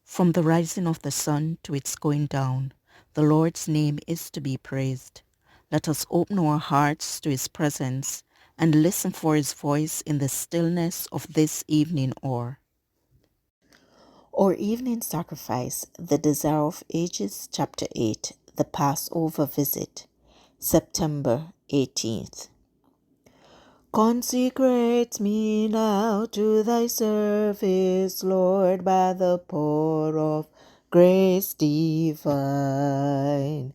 From the rising of the sun to its going down, the Lord's name is to be praised. Let us open our hearts to his presence and listen for his voice in the stillness of this evening hour. Our evening sacrifice, the Desire of Ages, chapter 8, the Passover visit, September 18th. Consecrate me now to thy service, Lord, by the pour of grace divine.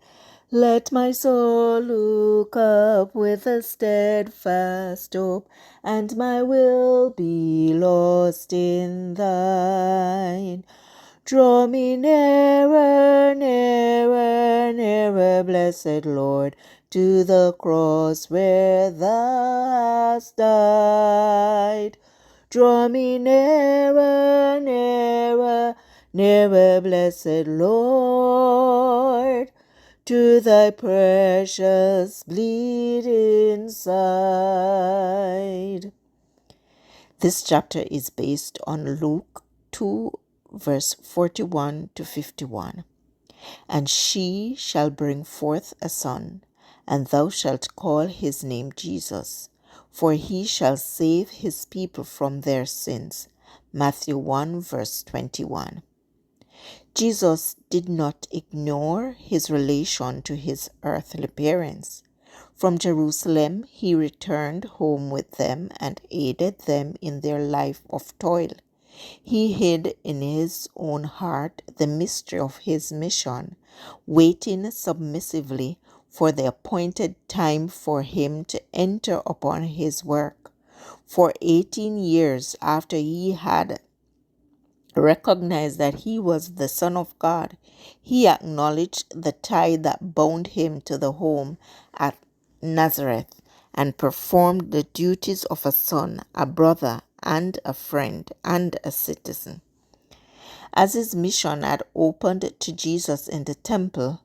Let my soul look up with a steadfast hope, and my will be lost in thine. Draw me nearer, nearer, nearer, blessed Lord, to the cross where thou hast died. Draw me nearer, nearer, nearer, blessed Lord, to thy precious bleeding side. This chapter is based on Luke 2, verse 41 to 51. And she shall bring forth a son, and thou shalt call his name Jesus, for he shall save his people from their sins. Matthew 1, verse 21. Jesus did not ignore his relation to his earthly parents. From Jerusalem, he returned home with them and aided them in their life of toil. He hid in his own heart the mystery of his mission, waiting submissively for the appointed time for him to enter upon his work. For 18 years after he had recognized that he was the Son of God, he acknowledged the tie that bound him to the home at Nazareth and performed the duties of a son, a brother, and a friend, and a citizen. As his mission had opened to Jesus in the temple,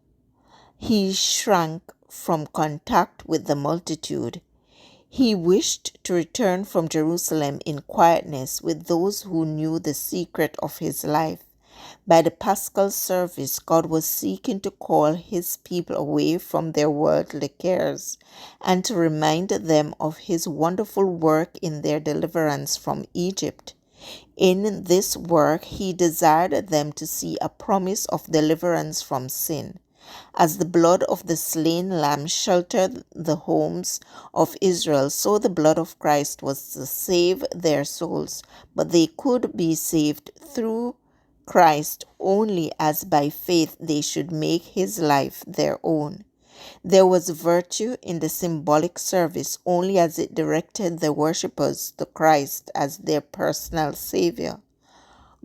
he shrank from contact with the multitude. He wished to return from Jerusalem in quietness with those who knew the secret of his life. By the paschal service, God was seeking to call his people away from their worldly cares and to remind them of his wonderful work in their deliverance from Egypt. In this work, he desired them to see a promise of deliverance from sin. As the blood of the slain lamb sheltered the homes of Israel, so the blood of Christ was to save their souls, but they could be saved through Christ only as by faith they should make his life their own. There was virtue in the symbolic service only as it directed the worshippers to Christ as their personal Saviour.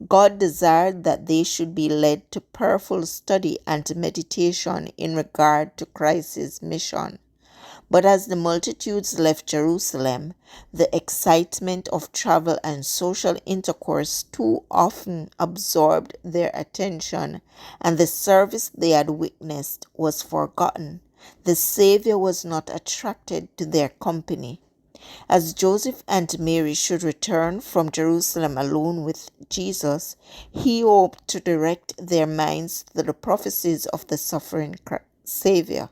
God desired that they should be led to prayerful study and to meditation in regard to Christ's mission. But as the multitudes left Jerusalem, the excitement of travel and social intercourse too often absorbed their attention, and the service they had witnessed was forgotten. The Saviour was not attracted to their company. As Joseph and Mary should return from Jerusalem alone with Jesus, he hoped to direct their minds to the prophecies of the suffering Saviour.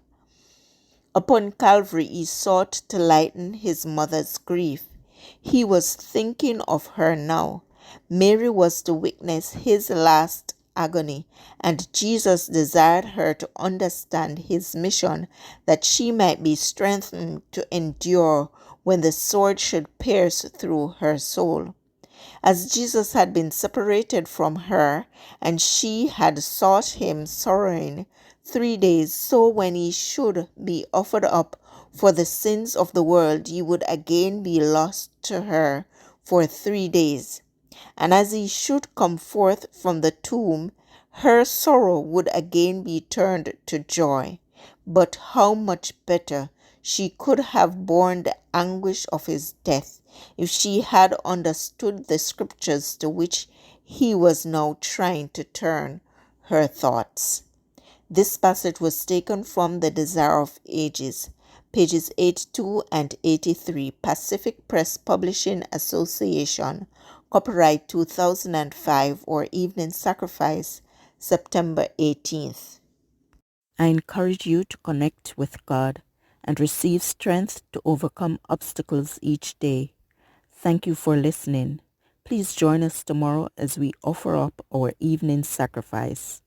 Upon Calvary, he sought to lighten his mother's grief. He was thinking of her now. Mary was to witness his last agony, and Jesus desired her to understand his mission, that she might be strengthened to endure when the sword should pierce through her soul. As Jesus had been separated from her, and she had sought him sorrowing 3 days, so when he should be offered up for the sins of the world, he would again be lost to her for 3 days. And as he should come forth from the tomb, her sorrow would again be turned to joy. But how much better she could have borne the anguish of his death if she had understood the scriptures to which he was now trying to turn her thoughts. This passage was taken from The Desire of Ages, pages 82 and 83, Pacific Press Publishing Association, Copyright 2005 or evening sacrifice September 18th. I encourage you to connect with God and receive strength to overcome obstacles each day. Thank you for listening. Please join us tomorrow as we offer up our evening sacrifice.